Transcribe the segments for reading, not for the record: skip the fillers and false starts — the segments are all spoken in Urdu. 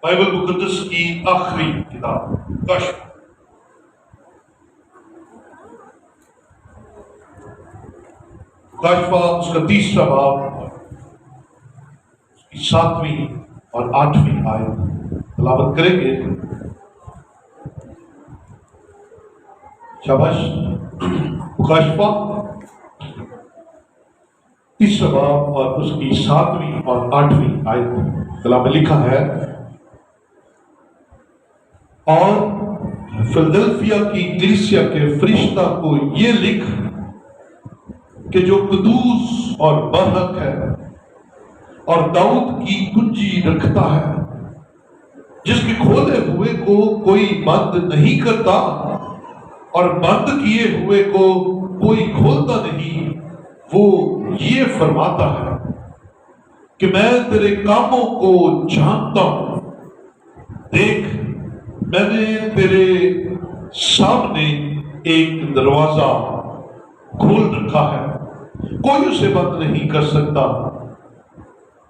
بائبل مقدس کی آخری کتاب کشف، کشف اس کا 30واں باب، اس کی 7ویں اور 8ویں آیت تلاوت کریں گے۔ شاباش۔ کشف 30واں باب اور اس کی 7ویں اور 8ویں آیت کلام میں لکھا ہے، اور فلدلفیا کی کلیسیا کے فرشتہ کو یہ لکھ کہ جو قدوس اور برحق ہے اور داؤد کی کنجی رکھتا ہے، جس کے کھولے ہوئے کو کوئی بند نہیں کرتا اور بند کیے ہوئے کو کوئی کھولتا نہیں، وہ یہ فرماتا ہے کہ میں تیرے کاموں کو جانتا ہوں، دیکھ میں نے تیرے سامنے ایک دروازہ کھول رکھا ہے، کوئی اسے بند نہیں کر سکتا،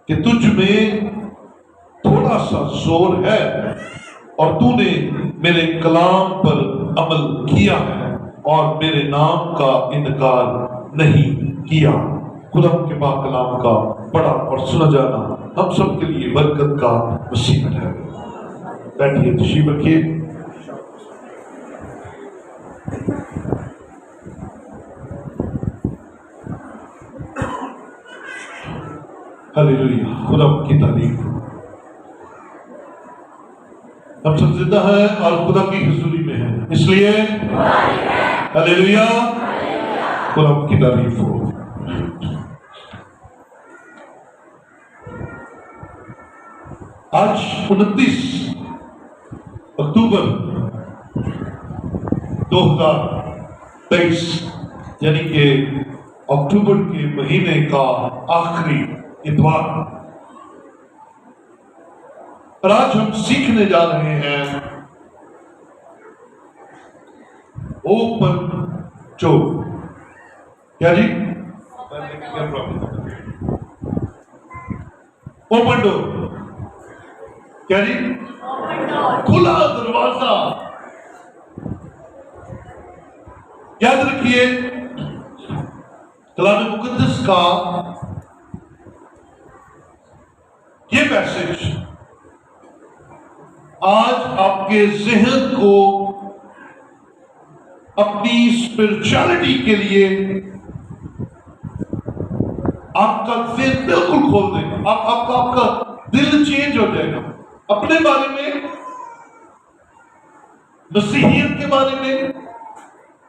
کہ تجھ میں تھوڑا سا زور ہے اور تو نے میرے کلام پر عمل کیا ہے اور میرے نام کا انکار نہیں کیا۔ خدا کے پاک کلام کا پڑھا اور سنا جانا ہم سب کے لیے برکت کا وسیلہ ہے۔ بیٹھیے، تشریف رکھیے۔ ہلیلویا، خدا کی تعریف۔ ہم سب زندہ ہیں اور خدا کی حضوری میں ہیں، اس لیے ہلیلویا، خدا کی تعریف ہو۔ آج 29 اکتوبر 2023 یعنی کہ اکتوبر کے مہینے کا آخری اتوار، اور آج ہم سیکھنے جا رہے ہیں اوپن ڈور۔ کیا جی؟ اوپن ڈور کیا جی؟ کھلا دروازہ۔ یاد رکھیے، کلام مقدس کا یہ میسج آج آپ کے ذہن کو اپنی اسپرچولیٹی کے لیے آپ کا ذہن بالکل کھول دے گا۔ آپ کا دل چینج ہو جائے گا اپنے بارے میں، مسیحیت کے بارے میں،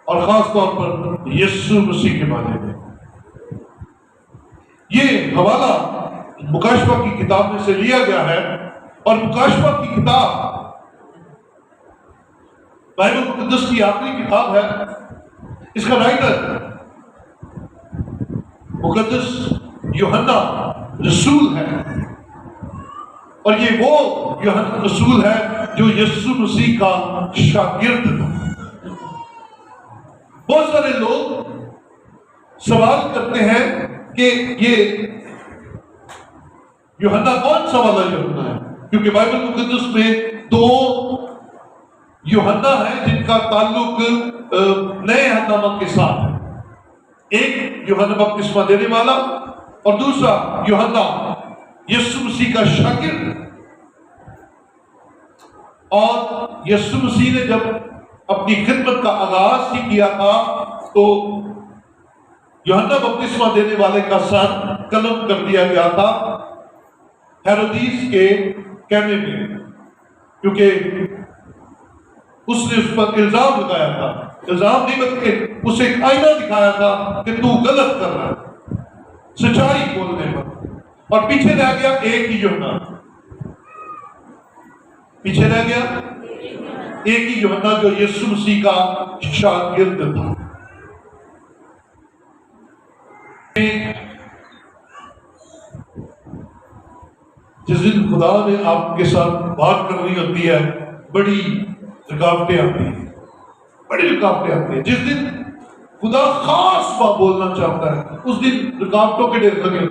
اور خاص طور پر یسوع مسیح کے بارے میں۔ یہ حوالہ مکاشفہ کی کتاب میں سے لیا گیا ہے، اور مکاشفہ کی کتاب بائبل مقدس کی آخری کتاب ہے۔ اس کا رائٹر مقدس یوحنا رسول ہے، اور یہ وہ یوحنا رسول ہے جو یسوع مسیح کا شاگرد تھا۔ بہت سارے لوگ سوال کرتے ہیں کہ یہ یوحنا کون سا والا یوحنا ہے، کیونکہ بائبل مقدس میں 2 یوحنا ہیں جن کا تعلق نئے عہد کے ساتھ ہے۔ ایک یوحنا بپتسمہ دینے والا، اور دوسرا یوحنا یسوع مسیح کا شاگرد۔ اور یسوع مسیح نے جب اپنی خدمت کا آغاز ہی کیا تھا تو یوحنا بپتسمہ دینے والے کا سر قلم کر دیا گیا تھا ہیرودیس کے کہنے میں، کیونکہ اس نے اس پر الزام لگایا تھا۔ الزام نہیں بلکہ اسے ایک آئینہ دکھایا تھا کہ تو غلط کر رہا ہے سچائی بولنے پر، اور پیچھے رہ گیا ایک ہی یوحنا، پیچھے رہ گیا ایک ہی یوحنا جو یسوع مسیح کا شاگرد تھا۔ جس دن خدا نے آپ کے ساتھ بات کرنی ہوتی ہے، بڑی رکاوٹیں آتی ہیں، بڑی رکاوٹیں آتی ہیں۔ جس دن خدا خاص بات بولنا چاہتا ہے، اس دن رکاوٹوں کے ڈھیر لگے۔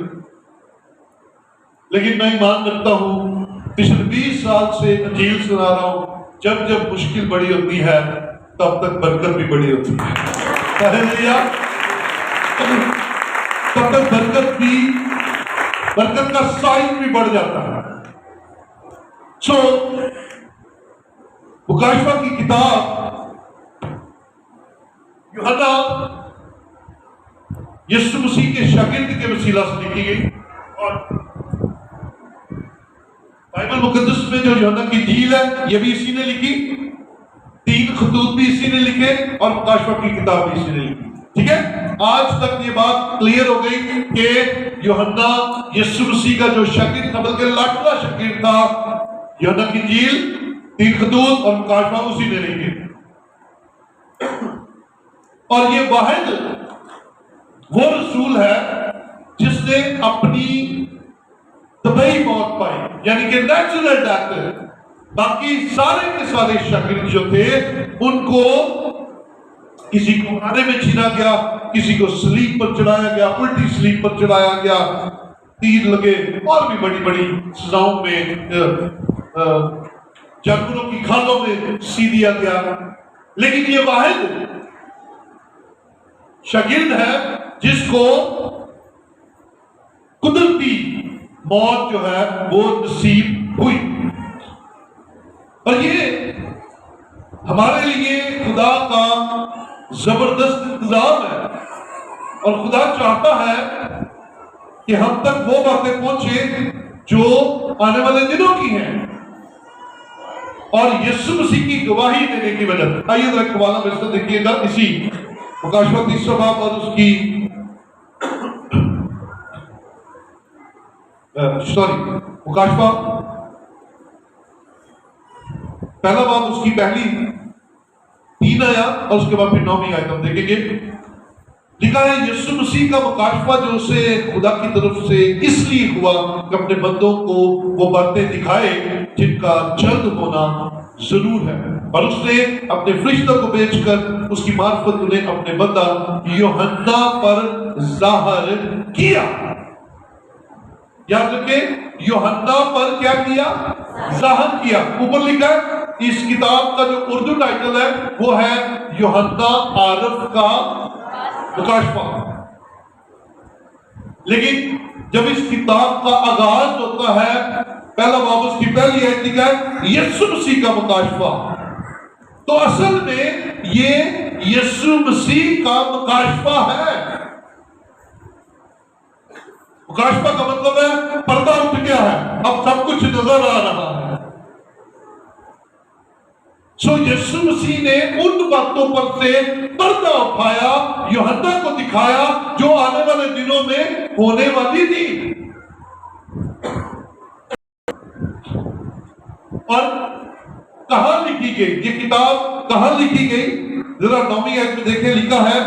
لیکن میں ایمان رکھتا ہوں پچھلے 20 سال سے انجیل سنا رہا ہوں، جب جب مشکل بڑی ہوتی ہے تب تک برکت بھی بڑی ہوتی ہے، ہاللیلویہ، تب تک برکت کا سائز بھی بڑھ جاتا ہے۔ سو مکاشفہ کی کتاب یوحنا یسوع مسیح کے شاگرد کے وسیلہ سے لکھی گئی، اور بائبل مقدس میں جو یوحنا کی انجیل ہے یہ بھی اسی نے لکھی، 3 خطوط بھی اسی نے لکھے، اور مکاشفہ کی کتاب بھی اسی نے لکھی۔ ٹھیک ہے، آج تک یہ بات کلیئر ہو گئی کہ یوحنا یسوع مسیح کا جو شاگرد تھا، بلکہ لاڈلا شاگرد تھا، یوحنا کی انجیل 3 خطوط اور مکاشفہ اسی نے لکھے، اور یہ واحد وہ رسول ہے جس نے اپنی طبعی موت پائی، یعنی کہ نیچرل ڈیتھ۔ باقی سارے کے سارے شاگرد جو تھے ان کو کسی کو آنے میں چھینا گیا، کسی کو صلیب پر چڑھایا گیا، الٹی صلیب پر چڑھایا گیا، تیر لگے، اور بھی بڑی بڑی سزاؤں میں، جانوروں کی کھالوں میں سی دیا گیا۔ لیکن یہ واحد شاگرد ہے جس کو قدرتی موت جو ہے وہ نصیب ہوئی، اور یہ ہمارے لیے خدا کا زبردست انتظام ہے، اور خدا چاہتا ہے کہ ہم تک وہ باتیں پہنچے جو آنے والے دنوں کی ہیں، اور یسوع مسیح کی گواہی دینے کی وجہ۔ آئیے ذرا حوالہ میرے سے دیکھیے گا، اسی مکاشفہ 3 باب اور اس کی مکاشفہ 1 باب اس کی پہلی 3 آیات اور اس کے بعد پھر 9ویں آیت ہم دیکھیں گے۔ لکھا ہے یسوع مسیح کا مکاشفہ جو اسے خدا کی طرف سے اس لیے ہوا کہ اپنے بندوں کو وہ باتیں دکھائے جن کا جلد ہونا ضرور ہے، اور اس نے اپنے فرشتہ کو بھیج کر اس کی معرفت انہیں اپنے بندہ یوحنا پر ظاہر کیا۔ یاد رکھیں، یوحنا پر کیا کیا؟ ظاہر کیا۔ اوپر لکھا ہے، اس کتاب کا جو اردو ٹائٹل ہے وہ ہے یوحنا عارف کا مکاشفہ، لیکن جب اس کتاب کا آغاز ہوتا ہے 1 باب اس کی پہلی آیت لکھا ہے یسوع مسیح کا مکاشفہ، تو اصل میں یہ یسوع مسیح کا مکاشفہ ہے۔ مکاشفہ کا مطلب ہے پردہ اٹھ گیا ہے، اب سب کچھ نظر آ رہا ہے۔ سو یسوع مسیح نے ان باتوں پر سے پردہ اٹھایا، یوحنا کو دکھایا جو آنے والے دنوں میں ہونے والی تھی، اور کہاں لکھی گئی یہ کتاب؟ کہاں لکھی گئی؟ ذرا 9ویں آیت میں دیکھیں، لکھا ہے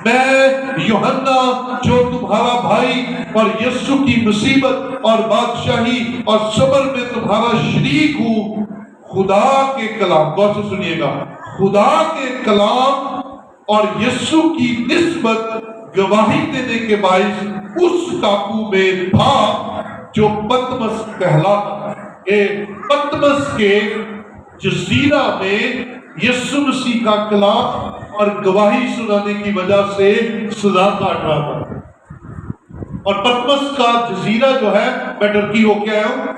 میں یوحنا جو تمہارا بھائی اور یسوع کی مصیبت اور بادشاہی اور صبر میں تمہارا شریک ہوں، خدا کے کلام، غور سے سنیے گا، خدا کے کلام اور یسوع کی نسبت گواہی دینے کے باعث اس ٹاپو میں تھا جو پتمس کہلاتا ہے۔ کہ پتمس کے جزیرہ میں یسوع مسیح کا کلام اور گواہی سنانے کی وجہ سے سزا کاٹ رہا تھا، اور پتمس کا جزیرہ جو ہے، میں ٹرکی ہو کے آیا ہوں،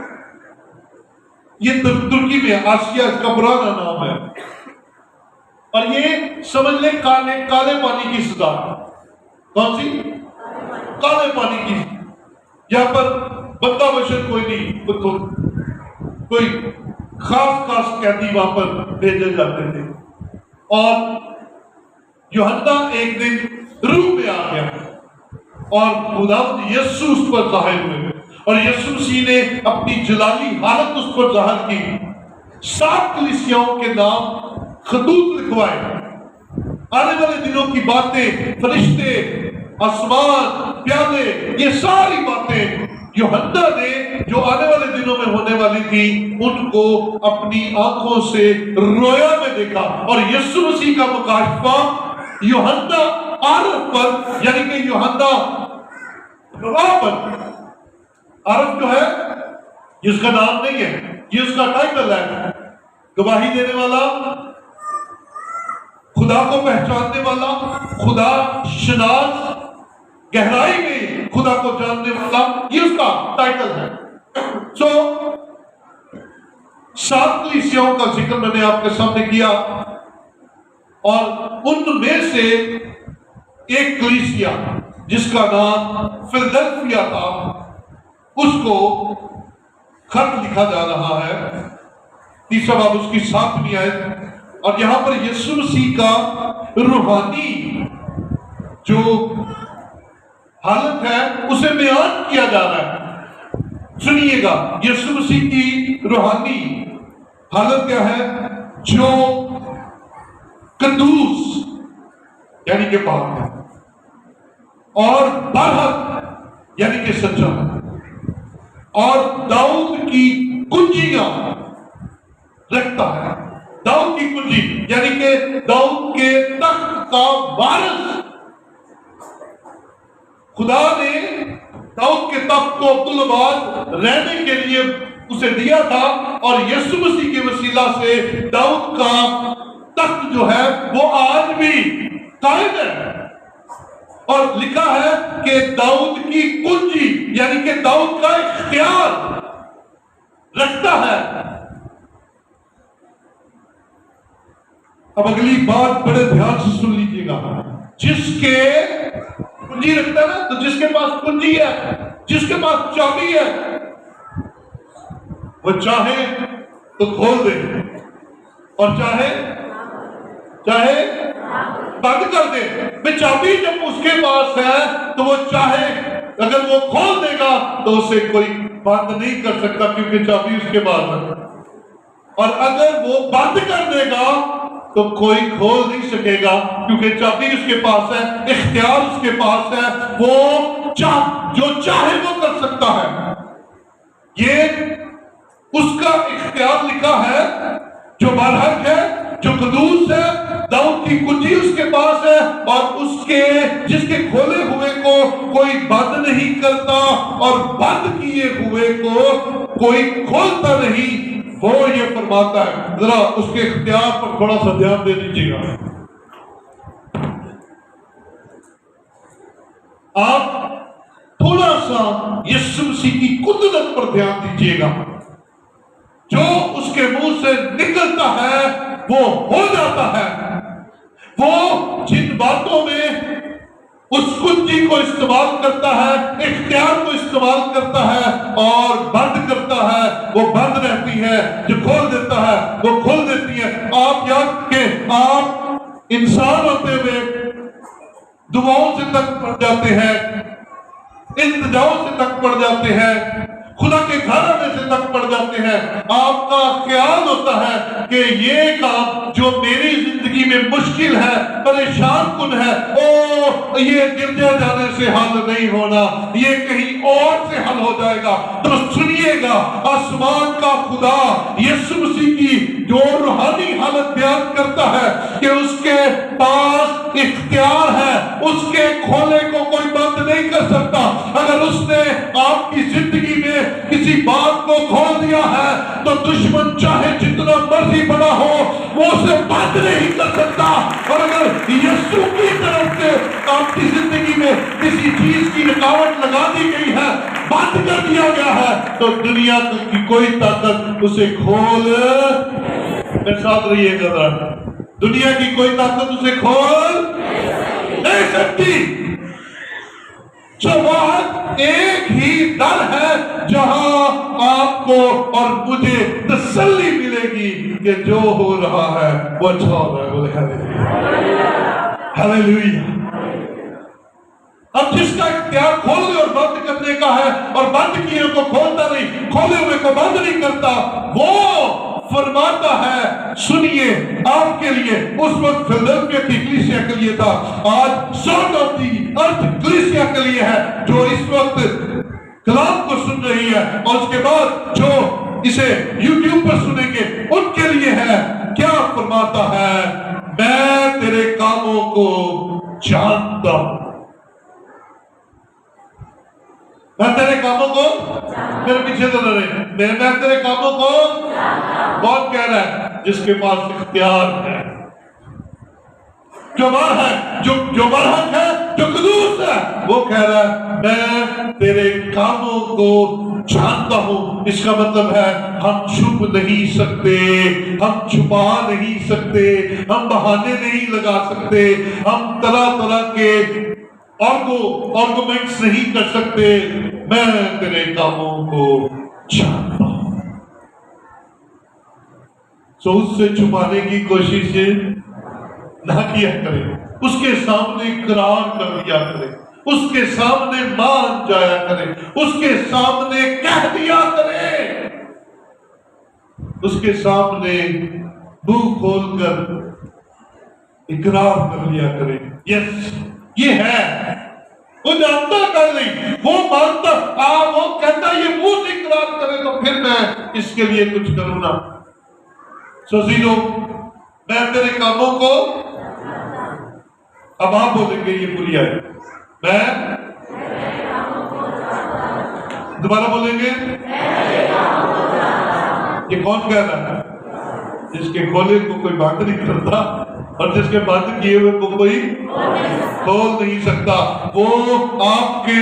یہ ترکی میں آسیا، اس کا پرانا نام ہے، اور یہ سمجھ لیں کالے پانی کی سزا۔ کون سی؟ کالے پانی کی۔ یہاں پر بندہ بشر کوئی نہیں، کوئی خاص قیدی وہاں پر بھیجے جاتے تھے، اور یوحنا ایک دن روح میں آ گیا اور خداوند یسوع اس پر ظاہر ہوئے، اور یسوع مسیح نے اپنی جلالی حالت اس پر ظاہر کی، 7 کلیسیاؤں کے نام خطوط لکھوائے، آنے والے دنوں کی باتیں، فرشتے، آسمان، پیالے، یہ ساری باتیں یوحنا نے جو آنے والے دنوں میں ہونے والی تھی ان کو اپنی آنکھوں سے رویا میں دیکھا، اور یسوع مسیح کا مکاشفہ یوحنا عارف پر، یعنی کہ یوحنا گواہ پر، عارف جو ہے یہ اس کا نام نہیں ہے، یہ اس کا ٹائٹل ہے۔ گواہی دینے والا، خدا کو پہچاننے والا، خدا شناس، گہرائی میں خدا کو جاننے والا، یہ اس کا ٹائٹل ہے۔ سو 7 کلیسیاؤں کا ذکر میں نے آپ کے سامنے کیا، اور ان میں سے ایک کلیسیا جس کا نام فلدلفیا تھا، اس کو خط لکھا جا رہا ہے، 3 باب اس کی 7ویں آیت، اور یہاں پر یسوع مسیح کا روحانی جو حالت ہے اسے بیان کیا جا رہا ہے۔ سنیے گا، یسوع مسیح کی روحانی حالت کیا ہے؟ جو قدوس یعنی کہ پاک ہے، اور برحق یعنی کہ سچا ہے، اور داؤد کی کنجیاں رکھتا ہے۔ داؤد کی کنجی یعنی کہ داؤد کے تخت کا وارث۔ خدا نے داؤد کے تخت کو عبدالآباد رہنے کے لیے اسے دیا تھا، اور یسوع مسیح کے وسیلہ سے داؤد کا تخت جو ہے وہ آج بھی قائم ہے۔ اور لکھا ہے کہ داؤد کی کنجی یعنی کہ داؤد کا اختیار رکھتا ہے۔ اب اگلی بات بڑے دھیان سے سن لیجیے گا، جس کے کنجی رکھتا ہے نا، تو جس کے پاس کنجی ہے، جس کے پاس چابی ہے، وہ چاہے تو کھول دے، اور چاہے بند کر دے۔ میں چابی جب اس کے پاس ہے تو وہ چاہے اگر وہ کھول دے گا تو اسے کوئی بند نہیں کر سکتا، کیونکہ چابی اس کے پاس ہے، اور اگر وہ بند کر دے گا تو کوئی کھول نہیں سکے گا، کیونکہ چابی اس کے پاس ہے، اختیار اس کے پاس ہے، وہ جو چاہے وہ کر سکتا ہے۔ یہ اس کا اختیار لکھا ہے جو برحق ہے، جو قدوس ہے۔ داؤد کی کنجی اس کے پاس ہے، اور جس کے کھولے ہوئے کو کوئی بند نہیں کرتا، اور بند کیے ہوئے کو کوئی کھولتا نہیں۔ وہ یہ فرماتا ہے، ذرا اس کے اختیار پر تھوڑا سا دھیان دے دیجیے گا۔ آپ تھوڑا سا یسوع مسیح کی قدرت پر دھیان دیجیے گا۔ جو اس کے منہ سے نکلتا ہے وہ ہو جاتا ہے۔ وہ جن باتوں میں اس کنجی کو استعمال کرتا ہے، اختیار کو استعمال کرتا ہے اور بند کرتا ہے، وہ بند رہتی ہے، جو کھول دیتا ہے وہ کھول دیتی ہے۔ آپ یاد کہ آپ انسان ہوتے ہوئے دعاؤں سے تنگ پڑ جاتے ہیں، التجاؤں سے تنگ پڑ جاتے ہیں، خدا کے گھر آنے سے تنگ پڑ جاتے ہیں۔ آپ کا خیال ہوتا ہے کہ یہ کام جو میری زندگی میں مشکل ہے، پریشان کن ہے، یہ گرجا جانے سے حل نہیں ہونا، یہ کہیں اور سے حل ہو جائے گا۔ تو سنیے گا، آسمان کا خدا یسوع مسیح کی جو روحانی حالت بیان کرتا ہے کہ اس کے پاس اختیار ہے، اس کے کھولے کو کوئی بند نہیں کر سکتا۔ اگر اس نے آپ کی زندگی میں کسی بات کو کھول دیا ہے تو دشمن چاہے جتنا مرضی بڑا ہو وہ اسے بند نہیں کر سکتا۔ اور اگر یسوع کی طرف سے آپ کی زندگی میں کسی چیز کی رکاوٹ لگا دی گئی ہے، بند کر دیا گیا ہے، تو دنیا کی کوئی طاقت اسے کھول میرے ساتھ رہیے گا، دنیا کی کوئی طاقت اسے کھول نہیں سکتی۔ جواب ایک ہی در ہے جہاں آپ کو اور مجھے تسلی ملے گی کہ جو ہو رہا ہے وہ اچھا ہو رہا ہے۔ بولے ہاللیلویا۔ اب جس کا اختیار کھولنے اور بند کرنے کا ہے، اور بند کیے کو کھولتا نہیں، کھولے ہوئے کو بند نہیں کرتا، وہ فرماتا ہے، سنیے آپ کے لیے اس وقت فلدلفیا کی کلیسیا کے لیے تھا، آج سارٹ آف دی ارتھ کلیسیا کے لیے ہے، جو اس وقت کلام کو سن رہی ہے، اور اس کے بعد جو اسے یوٹیوب پر سنیں گے ان کے لیے ہے۔ کیا فرماتا ہے؟ میں تیرے کاموں کو جانتا ہوں۔ میں تیرے کاموں کو، میرے پیچھے تو نہ رہے، میں تیرے کاموں کو، کون کہہ رہا ہے؟ جس کے پاس اختیار ہے، جو بار ہے، جو برحق ہے، جو قدوس ہے، وہ کہہ رہا ہے میں تیرے کاموں کو جانتا ہوں۔ اس کا مطلب ہے ہم چھپ نہیں سکتے، ہم چھپا نہیں سکتے، ہم بہانے نہیں لگا سکتے، ہم طرح طرح کے آرگومنٹس نہیں کر سکتے۔ میں تیرے کاموں کو جانتا ہوں۔ سو اس سے چھپانے کی کوشش نہ کیا کرے، اس کے سامنے اقرار کر دیا کرے، اس کے سامنے مان جایا کرے، اس کے سامنے کہہ دیا کرے، اس کے سامنے منہ کھول کر اقرار کر لیا کرے۔ یس، یہ ہے، وہ جانتا کر نہیں، وہ مانتا، وہ کہتا یہ منہ سے اقرار کرے تو پھر میں اس کے لیے کچھ کروں نا۔ سوزیلو، میں تیرے کاموں کو، اب آپ بولیں گے یہ پوری آئے، میں دوبارہ بولیں گے، یہ کون کہہ رہا ہے؟ جس کے کھولے کو کوئی بند نہیں کرتا اور جس کے بند کیے ہوئے کو کوئی کھول نہیں سکتا۔ وہ آپ کے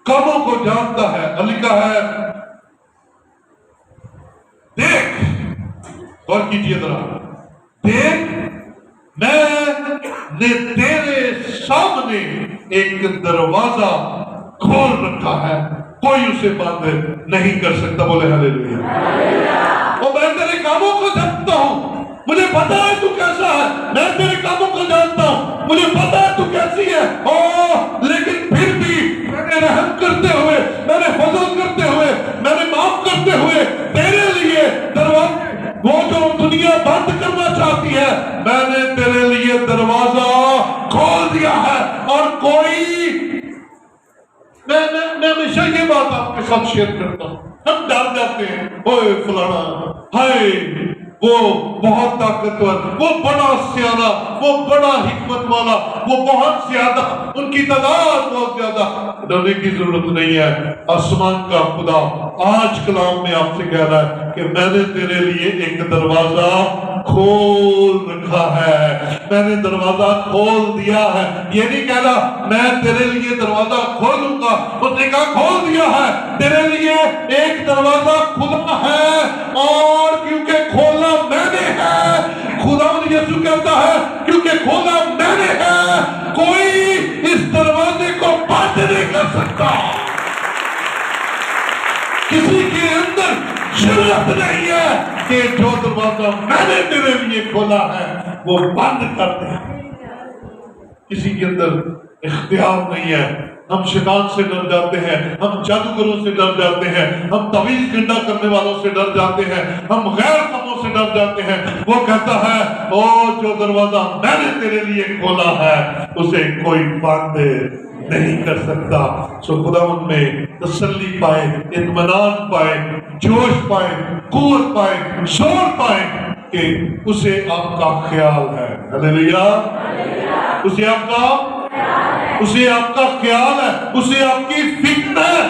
کاموں کو جانتا ہے۔ لکھا ہے، دیکھ، غور کیجئے ذرا، دیکھ میں نے تیرے سامنے ایک دروازہ کھول رکھا ہے، کوئی اسے بند نہیں کر سکتا۔ بولے ہاللیلویا۔ اور میں تیرے کاموں کو جانتا ہوں، مجھے پتا ہے تو کیسا ہے، میں تیرے کاموں کو جانتا ہوں، مجھے پتا ہے تو کیسی ہے، لیکن پھر بھی میں نے رحم کرتے ہوئے، میں نے فضل کرتے ہوئے، میں نے معاف کرتے ہوئے تیرے لیے دروازے، وہ جو دنیا بند کرنا چاہتی ہے، میں نے تیرے لیے دروازہ کھول دیا ہے۔ اور کوئی، میں ہمیشہ یہ بات آپ کے ساتھ شیئر کرتا ہوں، ہم ڈر جاتے ہیں، اوے فلانا، ہائے وہ بہت طاقتور، وہ بڑا سیانا، وہ بڑا حکمت والا، وہ بہت زیادہ، ان کی تعداد بہت زیادہ۔ ڈرنے کی ضرورت نہیں ہے۔ آسمان کا خدا آج کلام میں آپ سے کہہ رہا ہے کہ میں نے تیرے لیے ایک دروازہ کھول رکھا ہے، میں نے دروازہ کھول دیا ہے۔ یہ نہیں کہہ رہا میں تیرے لیے دروازہ کھولوں گا، اس نے کہا کھول دیا ہے، تیرے لیے ایک دروازہ کھلا ہے، اور کیونکہ کھولا میں نے ہے، خداوند یسوع کہتا ہے کیونکہ کھولا میں نے ہے، کوئی اس دروازے کو بند نہیں کر سکتا۔ کسی کے اندر جرأت نہیں ہے کہ جو دروازہ میں نے تیرے لیے کھولا ہے وہ بند کر دے۔ کسی کے اندر اختیار نہیں ہے۔ ہم شیطان سے ڈر جاتے ہیں، ہم جادوگروں سے ڈر جاتے ہیں، ہم تعویذ گنڈا کرنے والوں سے ڈر جاتے ہیں، ہم غیر قوموں سے ڈر جاتے ہیں۔ وہ کہتا ہے او جو دروازہ میں نے تیرے لیے کھولا ہے اسے کوئی بند نہیں کر سکتا۔ سو خداوند میں تسلی پائے، اطمینان پائے، جوش پائے، قوت پائے، شور پائے کہ اسے آپ کا خیال ہے۔ ہلیلویا۔ اسے آپ کا خیال ہے، اسے آپ کی فکر ہے۔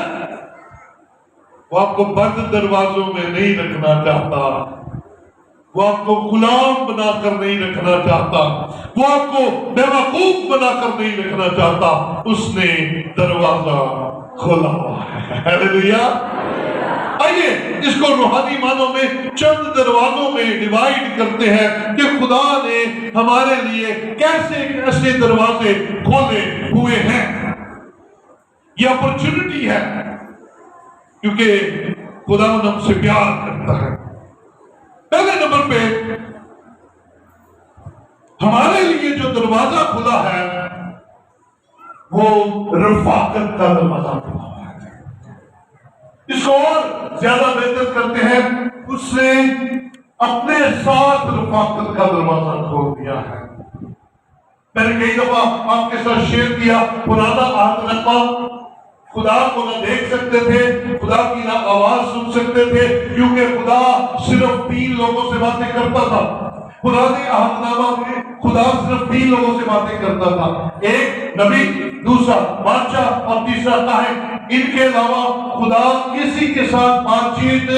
وہ آپ کو بند دروازوں میں نہیں رکھنا چاہتا، وہ آپ کو غلام بنا کر نہیں رکھنا چاہتا، وہ آپ کو بیوقوف بنا کر نہیں رکھنا چاہتا۔ اس نے دروازہ کھولا ہوا ہے۔ ہلیلویا۔ آئیے اس کو روحانی معنوں میں چند دروازوں میں ڈیوائیڈ کرتے ہیں کہ خدا نے ہمارے لیے کیسے کیسے دروازے کھولے ہوئے ہیں۔ یہ اپرچونٹی ہے کیونکہ خدا ہم سے پیار کرتا ہے۔ پہلے نمبر پہ ہمارے لیے جو دروازہ کھلا ہے وہ رفاقت کا دروازہ کھلا ہے۔ اس کو اور زیادہ بہتر کرتے ہیں، اس نے اپنے ساتھ رفاقت کا دروازہ کھول دیا ہے۔ میں نے کئی دفعہ آپ کے ساتھ شیئر کیا، پرانا عہد نامہ خدا کو نہ دیکھ سکتے تھے، خدا کی نہ آواز سن سکتے تھے، کیونکہ خدا صرف 3 لوگوں سے باتیں کرتا تھا۔ پرانے عہد نامہ میں خدا صرف 3 لوگوں سے باتیں کرتا تھا، ایک نبی، دوسرا بادشاہ اور تیسرا کاہن۔ ان کے علاوہ خدا کسی کے ساتھ بات چیت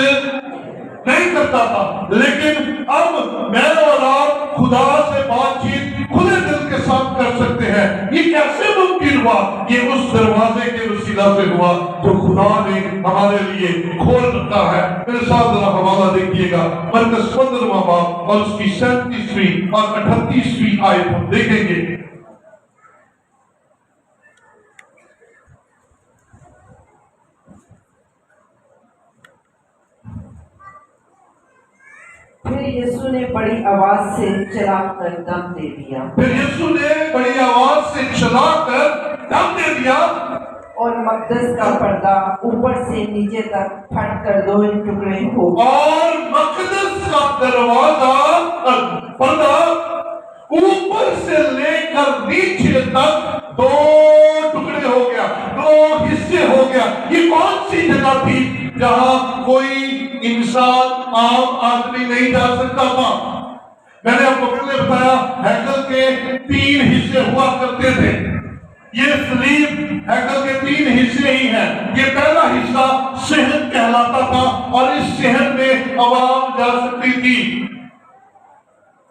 نہیں کرتا تھا، لیکن اب میں اور آپ خدا سے بات چیت کھلے دل کے ساتھ کر سکتے ہیں۔ یہ کیسے ممکن ہوا؟ یہ اس دروازے کے وسیلہ سے ہوا جو خدا نے ہمارے لیے کھول رکھا ہے۔ میرے ساتھ ذرا حوالہ دیکھیے گا، مرکز 15واں باب اور اس کی 37ویں اور 38ویں آیت ہم دیکھیں گے۔ پھر یسوع نے بڑی آواز سے چلا کر دم دے دیا۔ پھر یسوع نے بڑی آواز سے چلا کر دم دے دیا، اور مقدس کا پردہ اوپر سے نیچے تک پھٹ کر دو ٹکڑے ہو گئے۔ اور مقدس کا دروازہ پردہ اوپر سے لے کر نیچے تک دو ٹکڑے ہو گیا، دو حصے ہو گیا۔ یہ کون سی جگہ تھی جہاں کوئی انسان عام آدمی نہیں جا سکتا تھا؟ میں نے آپ کو پہلے بتایا ہیکل کے 3 حصے ہوا کرتے تھے۔ یہ صلیب ہیکل کے 3 حصے ہی ہیں۔ یہ پہلا حصہ صحن کہلاتا تھا اور اس صحن میں عوام جا سکتی تھی۔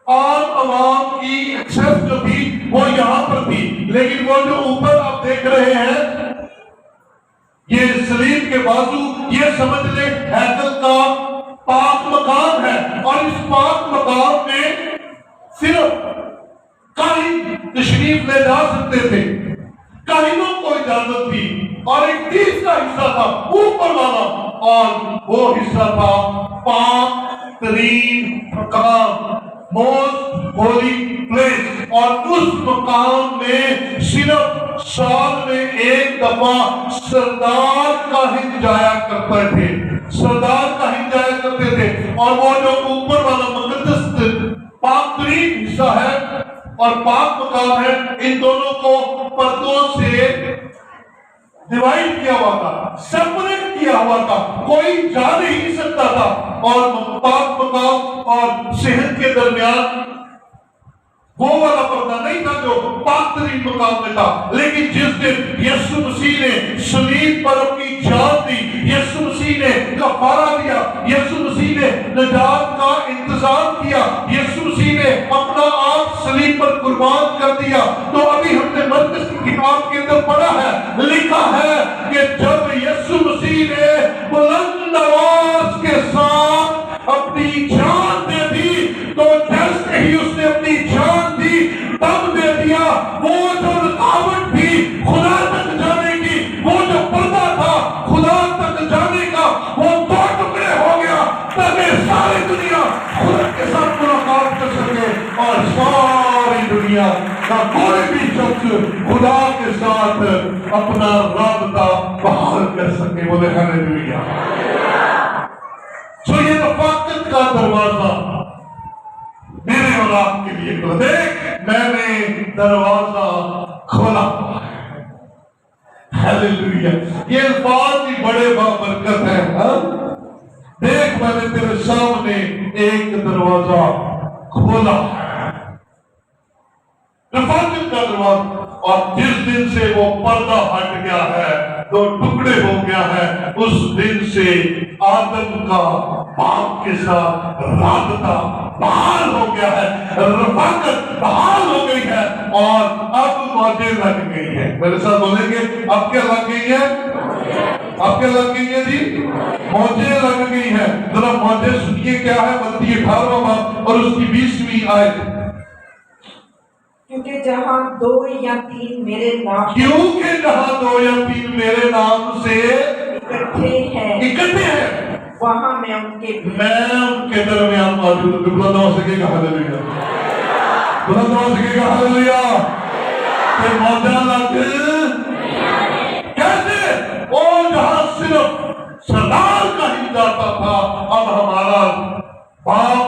عام عوام کی ایکسس جو تھی وہ یہاں پر تھی، لیکن وہ جو اوپر آپ دیکھ رہے ہیں یہ صلیب کے بازو، یہ سمجھ لیں ہیکل کا پاک مقام ہے، اور اس پاک مقام میں صرف کاہن تشریف لے جا سکتے تھے، کاہنوں کو اجازت تھی۔ اور ایک تیسرا حصہ تھا اوپر والا، اور وہ حصہ تھا پاک ترین مقام، موسٹ ہولی پلیس، اور اس مقام میں صرف سال میں ایک دفعہ سردار کاہن جایا کرتے تھے، سردار کاہن جایا کرتے تھے۔ اور وہ جو اوپر والا مقدس پاک ترین حصہ ہے اور پاک مقام ہے، ان دونوں کو پردوں سے ڈیوائیڈ کیا ہوا تھا، سیپریٹ کیا ہوا تھا، کوئی جا نہیں سکتا تھا۔ اور پاک مقام اور صحن کے درمیان وہ والا پردہ نہیں تھا جو پاک ترین مقام میں تھا۔ لیکن جس دن یسوع مسیح نے صلیب پر اپنی جان دی، یسوع مسیح نے کفارہ دیا، یسوع مسیح نے نجات کا انتظام کیا، یسوع مسیح نے اپنا آپ صلیب پر قربان کر دیا، تو ابھی ہم نے مرکز کی کتاب کے اندر پڑھا ہے، لکھا ہے کہ جب یسوع مسیح نے بلند آواز کے ساتھ اپنی جان دے دی، تو جیسے ہی اس نے اپنی جان دی، دم دے دیا، وہ جو رکاوٹ تھی خدا تک جانے کی، وہ جو پردہ تھا خدا تک جانے کا، وہ 2 ٹکڑے ہو گیا، تاکہ ساری دنیا خدا کے ساتھ ملاقات کر سکے، اور ساری دنیا کا کوئی بھی شخص خدا کے ساتھ اپنا رابطہ بحال کر سکے۔ بولے ہاللیلویا۔ سو یہ رفاقت کا دروازہ میرے اور آپ کے لیے کھلا۔ دیکھ، میں نے دروازہ کھولا ہوا ہے۔ ہاللیلویا۔ یہ الفاظ بھی بڑے بابرکت ہیں۔ دیکھ، میں نے تیرے سامنے ایک دروازہ کھولا ہے، رفاقت کا دروازہ۔ اور جس دن سے وہ پردہ ہٹ گیا ہے، 2 ٹکڑے ہو گیا ہے، اس دن سے آدم کا باپ کے ساتھ رابطہ بحال ہو گیا ہے، رفاقت بحال ہو گئی ہے، اور اب موجیں لگ گئی ہے۔ میرے ساتھ بولیں گے، اب کیا لگ گئی ہے؟ اب کیا لگ گئی ہے جی؟ موجیں لگ گئی ہیں۔ ذرا موجیں سنیے کیا ہے، متی 18واں باب اور اس کی 20ویں آیت۔ کیونکہ جہاں 2 یا 3 میرے نام سے اکٹھے ہیں وہاں میں ان کے درمیان موجود ہوں۔ بلند ہو سکے گا ہاللیلویا، بلند ہو سکے گا ہاللیلویا۔ کہ موجہ لگ کیسے؟ وہ جہاں صرف سردار کا ہی جاتا تھا، اب ہمارا باپ،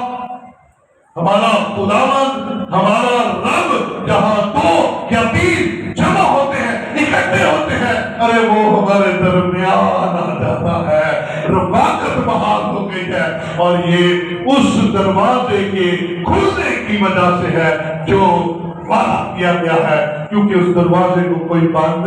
ہمارا خداوند، ہمارا رب جہاں 2 یا 3 جمع ہوتے ہیں، اکٹھے ہوتے ہیں، ارے وہ ہمارے درمیان آ جاتا ہے، رفاقت بحال ہو گئی ہے۔ اور یہ اس دروازے کے کھلنے کی وجہ سے ہے جو وعدہ کیا گیا ہے، کیونکہ اس دروازے کو کوئی بند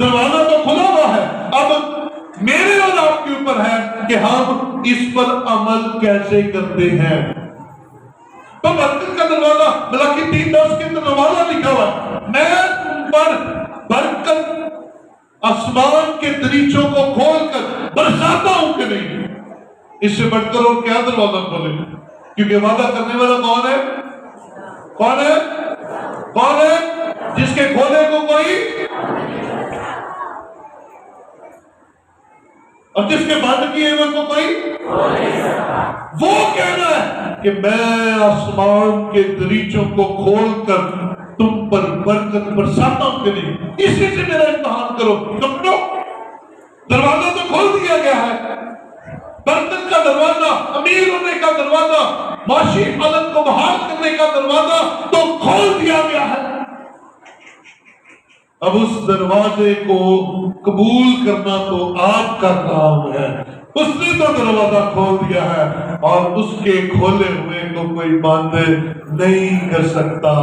دروازہ تو کھلا ہوا ہے، اب میرے اور آپ کے اوپر ہے کہ ہم اس پر عمل کیسے کرتے ہیں۔ تو برکت کا دروازہ ملاکی 3:10 کے اندر دروازہ لکھا ہوا ہے، میں تم پر برکت آسمان کے دریچوں کو کھول کر برساتا ہوں کہ نہیں۔ اس سے بڑھ کر اور کیا دروازہ کھولے، کیونکہ وعدہ کرنے والا کون ہے؟ کون ہے؟ کون ہے؟ جس کے کھولے کو کوئی اور جس کے بند کیے ہوئے کو کوئی، وہ کہنا ہے کہ میں آسمان کے دریچوں کو کھول کر تم پر برکت برساتا ہوں کہ نہیں۔ اسی سے میرا امتحان کرو۔ سمجھو، دروازہ تو کھول دیا گیا ہے، برکت کا دروازہ، امیر ہونے کا دروازہ، معاشی حالت کو بحال کرنے کا دروازہ تو کھول دیا گیا ہے۔ اب اس دروازے کو قبول کرنا تو آپ کا کام ہے۔ اس نے تو دروازہ کھول دیا ہے اور اس کے کھولے ہوئے کو کوئی بند نہیں کر سکتا،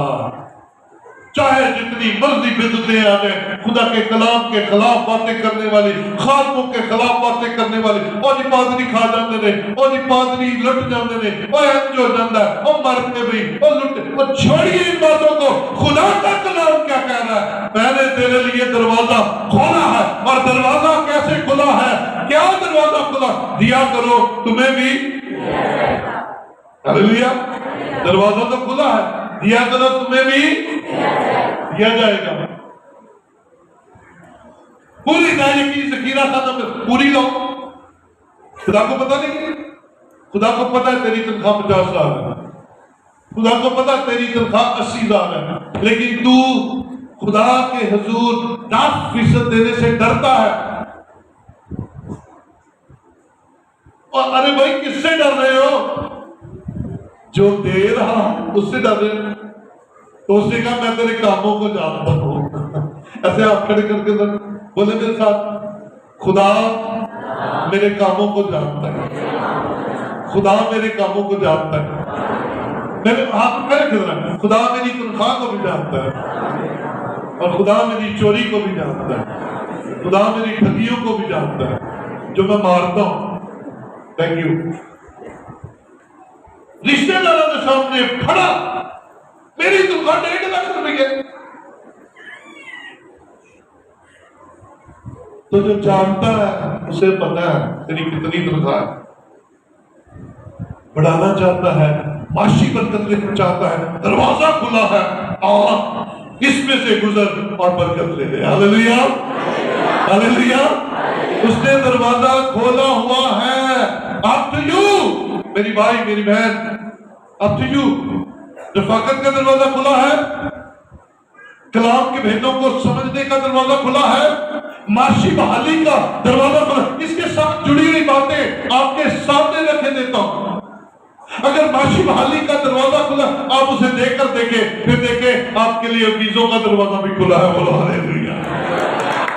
چاہے جتنی مرضی بدعتیں آ جائیں، خدا کے کلام کے خلاف باتیں کرنے والی، خادموں کے خلاف باتیں کرنے والی، اور جی پادری کھا جاندے نے، اور جی پادری لٹ جاندے نے، اور انج ہو جاندہ ہے، اور مرتے بھی، اور لٹ، اور چھوڑیے ان باتوں کو۔ خدا کا کلام کیا کہہ رہا ہے؟ میں نے تیرے لیے دروازہ کھولا ہے، اور دروازہ کیسے کھلا ہے؟ کیا دروازہ کھلا؟ دیا کرو تمہیں بھی، ہاللیلویہ، دروازہ تو کھلا ہے، دیا کرو تمہیں بھی دیا جائے گا۔ پوری دائرے کی ذخیرہ ختم پوری لو۔ خدا کو پتہ نہیں، خدا کو پتہ ہے تیری تنخواہ 50,000 ہے، خدا کو پتہ ہے تیری تنخواہ 80,000 ہے، لیکن تو خدا کے حضور 10% دینے سے ڈرتا ہے۔ اور ارے بھائی کس سے ڈر رہے ہو؟ جو دے رہا اس سے ڈر رہے ہو؟ تو اس نے کہا میں تیرے کاموں کو جانتا ہوں۔ ایسے آپ کھڑے کر کے بولے میرے ساتھ، خدا میرے کاموں کو جانتا ہے، خدا میرے کاموں کو جانتا ہے۔ میرے ہاتھ کھڑے کر رہا ہے، خدا میری تنخواہ کو بھی جانتا ہے، اور خدا میری چوری کو بھی جانتا ہے، خدا میری ٹھگیوں کو بھی جانتا ہے جو میں مارتا ہوں۔ Thank you. رشتے داروں کے سامنے کھڑا، میری تنخواہ 1.5 لاکھ روپے، تو جو جانتا ہے اسے پتا ہے تیری کتنی تنخواہ ہے۔ بڑھانا چاہتا ہے، معاشی برکت لینا چاہتا ہے، دروازہ کھلا ہے، اور اس میں سے گزر اور برکت لے لے۔ ہاللیلویہ، ہاللیلویہ۔ اس نے دروازہ کھولا ہوا ہے۔ up to you میری بھائی میری بہن، up to you۔ رفاقت کا دروازہ کھلا ہے، کلام کے بھیدوں کو سمجھنے کا دروازہ کھلا ہے، معاشی بحالی کا دروازہ کھلا۔ اس کے ساتھ جڑی ہوئی باتیں آپ کے سامنے رکھے دیتا ہوں۔ اگر معاشی بحالی کا دروازہ کھلا، آپ اسے دیکھ کر دیکھیں، پھر دیکھیں آپ کے لیے ویزوں کا دروازہ بھی کھلا ہے۔ بولو ہاللیلویہ۔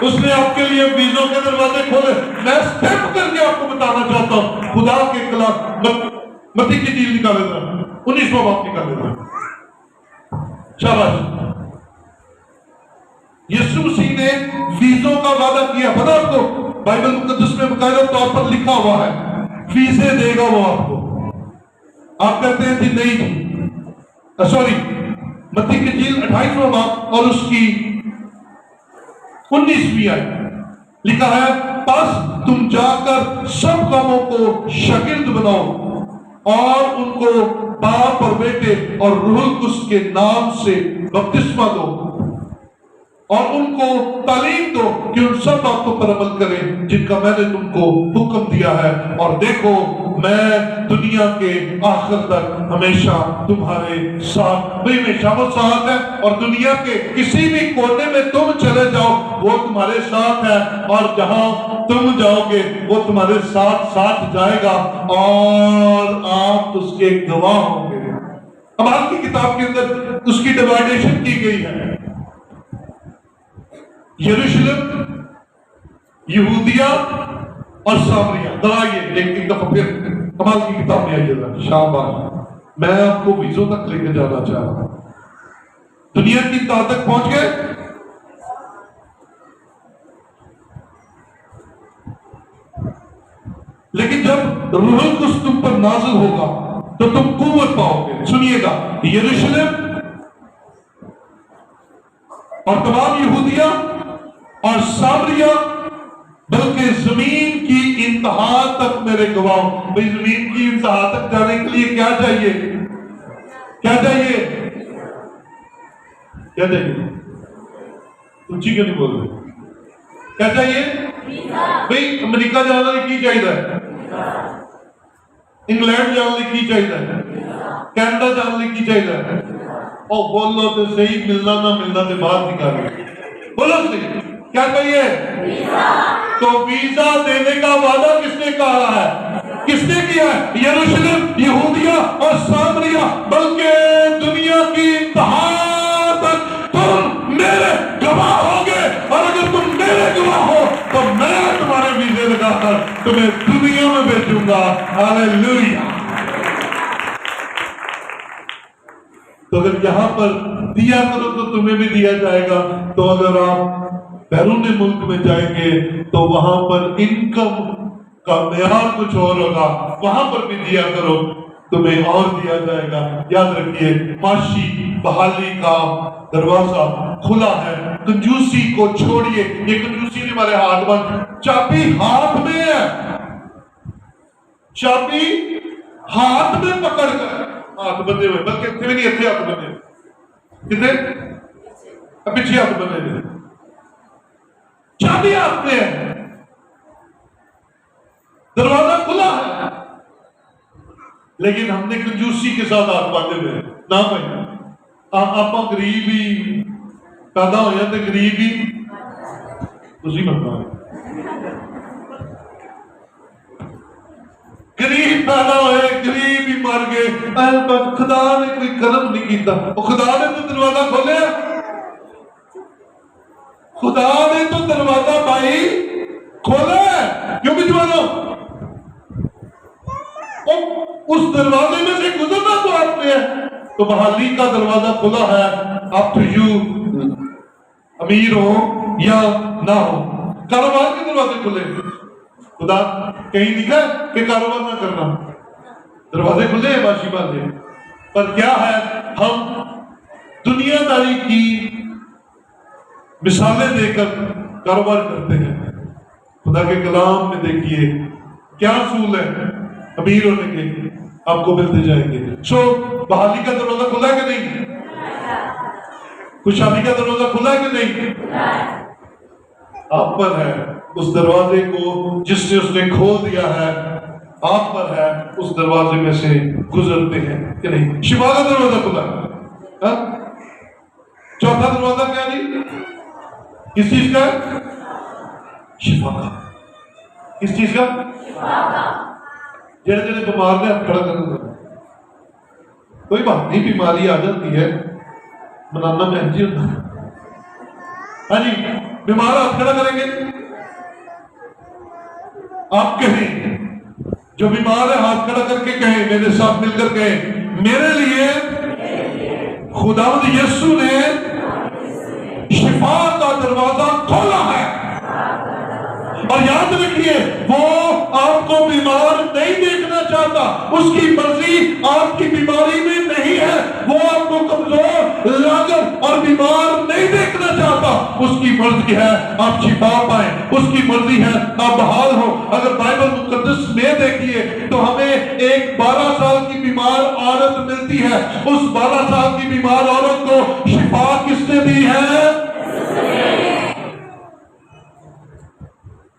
اس نے آپ کے لیے ویزوں کے دروازے کھولے۔ میں سٹیپ کر کے آپ کو بتانا چاہتا ہوں، خدا کے خلاف متی کی جیل نکالے تھا، 19واں باب نکالے تھا۔ شاباش۔ یسوع مسیح نے ویزوں کا وعدہ کیا، پتہ آپ کو بائبل مقدس میں باقاعدہ طور پر لکھا ہوا ہے، ویزے دے گا وہ آپ کو۔ آپ کہتے ہیں جی نہیں جی، سوری، متی کی جیل 28واں باب اور اس کی 19ویں آیت لکھا ہے، پس تم جا کر سب قوموں کو شاگرد بناؤ اور ان کو باپ اور بیٹے اور روح القدس کے نام سے بپتسمہ دو، اور ان کو تعلیم دو کہ ان سب باتوں پر عمل کریں جن کا میں نے تم کو حکم دیا ہے، اور دیکھو میں دنیا کے آخر تک ہمیشہ تمہارے ساتھ۔ بھئی ہمیشہ وہ ساتھ ہے، اور دنیا کے کسی بھی کونے میں تم چلے جاؤ وہ تمہارے ساتھ ہے، اور جہاں تم جاؤ گے وہ تمہارے ساتھ ساتھ جائے گا، اور آپ اس کے گواہ ہوں گے۔ اب آپ کی کتاب کے اندر اس کی ڈیوائیڈیشن کی گئی ہے، یروشلم، یہودیہ اور سامریہ۔ دلائیے ایک دفعہ پھر کمال کی کتاب میں آئیے گا۔ شاباش۔ میں آپ کو ویزوں تک لے کے جانا چاہ رہا ہوں، دنیا کی تہہ تک پہنچ گئے۔ لیکن جب روح القدس تم پر نازل ہوگا تو تم قوت پاؤ گے. سنیے گا، یروشلم اور تمام یہودیہ اور سامریہ بلکہ زمین کی انتہا تک میرے گواہ. بھئی زمین کی انتہا تک جانے کے لیے کیا چاہیے؟ کیا چاہیے؟ کیا چاہیے؟ اونچی کیوں نہیں بول رہے؟ کیا چاہیے؟ بھئی امریکہ جانا لئے کی چاہیے؟ انگلینڈ جانا لئے کی چاہیے؟ کینیڈا جانا لئے کی چاہیے؟ او بولو تو صحیح، ملنا نہ ملنا تو بات نکالیں. بولو صحیح، کیا کہیے؟ تو ویزا دینے کا وعدہ کس نے کہا ہے؟ کس نے کیا ہے؟ یروشلم، یہودیہ اور سامریہ بلکہ دنیا کی انتہا تک تم میرے گواہ ہوگے. اور اگر تم میرے گواہ ہو تو میں تمہارے ویزے لگا کر تمہیں دنیا میں بھیجوں گا. ہاللیلویہ. تو اگر یہاں پر دیا کرو تو تمہیں بھی دیا جائے گا. تو اگر آپ بیرون ملک میں جائیں گے تو وہاں پر انکم کا معیار کچھ اور ہوگا. وہاں پر بھی دیا کرو، تمہیں اور دیا جائے گا. یاد رکھیے، معاشی بحالی کا دروازہ کھلا ہے. کنجوسی کو چھوڑیے. یہ کنجوسی نہیں ہمارے ہاتھ بند. چابی ہاتھ میں ہے، چابی ہاتھ میں پکڑ کر ہاتھ بندے ہوئے، بلکہ اتنے نہیں، اتنے ہاتھ بندے کتنے پیچھے ہاتھ بندے ہوئے. چابی ہاتھ میں ہے، دروازہ کھلا ہے، لیکن ہم نے کنجوسی کے ساتھ ہاتھ باندھے ہوئے. نہ بھائی، آپ غریب ہی پیدا ہو جاتے، غریب ہی اسی بنتا ہے. غریب پیدا ہوئے، غریب ہی مر گئے. خدا نے کوئی کرم نہیں کیتا. خدا نے تو دروازہ کھولے، خدا نے تو دروازہ بھائی کھولا ہے. کیوں بھی دروازہ اس دروازے میں سے گزرنا تو آپ نے ہے. تو بحالی کا دروازہ کھلا ہے. آپ تو یو امیر ہو یا نہ ہو، کاروبار کے دروازے کھلے. خدا کہیں لکھا کہ کاروبار نہ کرنا، دروازے کھلے ہیں باشی باندھے. پر کیا ہے، ہم دنیا داری کی مثالیں دے کر کاروبار کرتے ہیں. خدا کے کلام میں دیکھیے کیا اصول ہے امیر ہونے کے، آپ کو ملتے جائیں گے. سو بحالی کا دروازہ کھلا ہے کہ نہیں؟ خوشحالی کا دروازہ کھلا ہے کہ نہیں؟ آپ پر ہے اس دروازے کو جس نے اس نے کھول دیا ہے. آپ پر ہے اس دروازے میں سے گزرتے ہیں کہ نہیں. شفا کا دروازہ کھلا ہے. چوتھا دروازہ کیا جی؟ کس چیز کا؟ شفا کا. کس چیز کا؟ جڑے جڑے بیمار نے ہاتھ کھڑا کرنا. کوئی بات نہیں، بیماری آ جاتی ہے، منانا بہن جی ہوتا ہے. ہاں جی، بیمار ہاتھ کھڑا کریں گے. آپ کہیں، جو بیمار ہے ہاتھ کھڑا کر کے کہیں، میرے ساتھ مل کر کہیں، میرے لیے خداوند یسوع نے شفا کا دروازہ کھولا ہے. اور یاد رکھیے، وہ آپ کو بیمار نہیں دیکھنا چاہتا. اس کی مرضی آپ کی بیماری میں نہیں ہے. وہ آپ کو کمزور، لاغر اور بیمار نہیں دیکھنا چاہتا. اس کی مرضی ہے آپ شفا پائیں. اس کی مرضی ہے آپ بحال ہو. اگر بائبل مقدس میں دیکھیے تو ہمیں ایک 12 سال کی بیمار عورت ملتی ہے. اس 12 سال کی بیمار عورت کو شفا کس نے دی ہے؟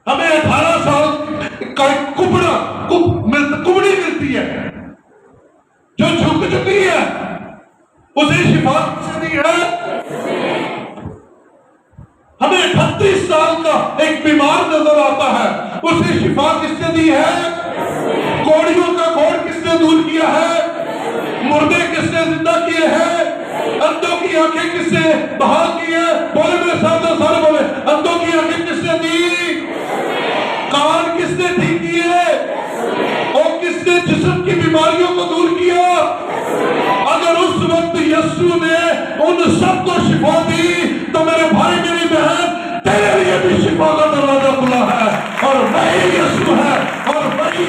ہمیں 18 سال کا کبڑی ملتی ہے جو جھک چکی ہے. اسے شفا کس نے دی ہے؟ ہمیں 38 سال کا ایک بیمار نظر آتا ہے، اسے شفا کس نے دی ہے؟ کوڑیوں کا گھوڑ کس نے دور کیا ہے؟ مردے کس نے زندہ کیے ہیں؟ اندھوں کی آنکھیں کس نے بحال کی ہے؟ بولے میرے ساتھ سارے بولے، اندھوں کی آنکھیں کس نے دی؟ کان کس نے ٹھیک کیے؟ اور کس نے جسم کی بیماریوں کو دور کیا؟ اگر اس وقت یسوع نے ان سب کو شفا دی تو میرے بھائی میری بہن تیرے لیے بھی شفا کا دروازہ کھلا ہے. اور وہی یسوع ہے اور وہی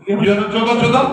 14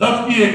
10:1।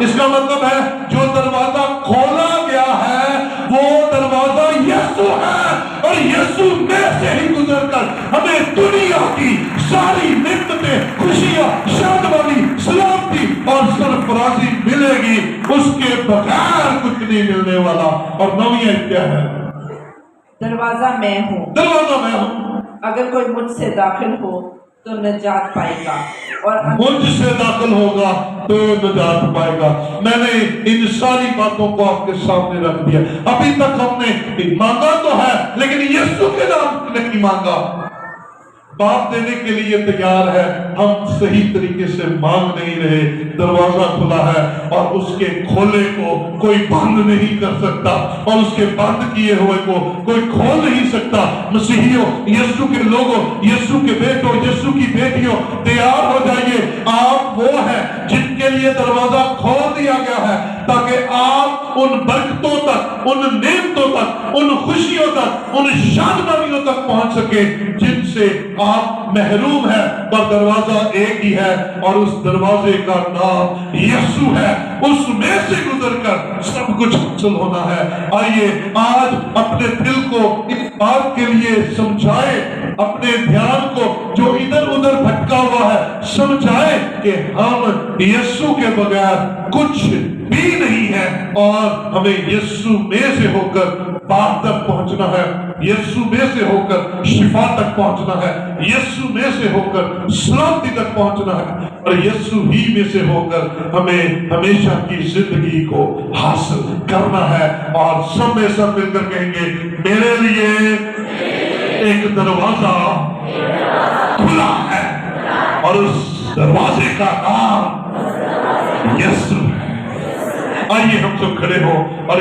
اس کا مطلب ہے جو دروازہ کھولا گیا ہے وہ دروازہ یسوع ہے، اور یسوع میں سے ہی گزر کر ہمیں دنیا کی ساری نعمتیں، خوشیاں، شادمانی، سلامتی اور سرفرازی ملے گی، اس کے بغیر کچھ نہیں ملنے والا۔ اور نوعیت کیا ہے؟ دروازہ میں ہوں، دروازہ میں ہوں، اگر کوئی مجھ سے داخل ہو تو نجات پائے گا، اور مجھ سے داخل ہوگا تو نجات پائے گا۔ میں نے ان ساری باتوں کو آپ کے سامنے رکھ دیا۔ ابھی تک ہم نے مانگا تو ہے لیکن یسوع کے نام سے نہیں مانگا۔ باپ دینے کے لیے تیار ہے، ہم صحیح طریقے سے مانگ نہیں رہے۔ دروازہ کھلا ہے اور اس کے کھولے کو کوئی بند نہیں کر سکتا، اور اس کے بند کیے ہوئے کو کوئی کھول نہیں سکتا۔ مسیحیوں، یسوع کے لوگوں، یسوع کے بیٹوں، یسوع کی بیٹیوں، تیار ہو جائیے۔ آپ وہ ہیں جن کے لیے دروازہ کھول دیا گیا ہے تاکہ آپ ان برکتوں تک، ان نعمتوں تک، ان خوشیوں تک، ان شادمانیوں تک پہنچ سکے جن سے آپ محروم ہیں۔ پر دروازہ ایک ہی ہے، اور اس دروازے کا نام یسوع ہے۔ اس میں سے گزر کر سب کچھ حاصل ہونا ہے۔ آئیے آج اپنے دل کو اس بات کے لیے سمجھائے، اپنے دھیان کو جو ادھر ادھر بھٹکا ہوا ہے سمجھائے کہ ہم یسوع کے بغیر کچھ بھی نہیں ہے، اور ہمیں یسوع میں سے ہو کر باپ تک پہنچنا ہے، یسوع میں سے ہو کر شفا تک پہنچنا ہے، یسوع میں سے ہو کر سلامتی تک پہنچنا ہے، اور یسوع ہی میں سے ہو کر ہمیں ہمیشہ کی زندگی کو حاصل کرنا ہے۔ اور سب میں سب مل کر کہیں گے، میرے لیے ایک دروازہ کھلا ہے، اور اس دروازے کا نام یسوع ہے۔ آئیے ہم سب کھڑے ہو اور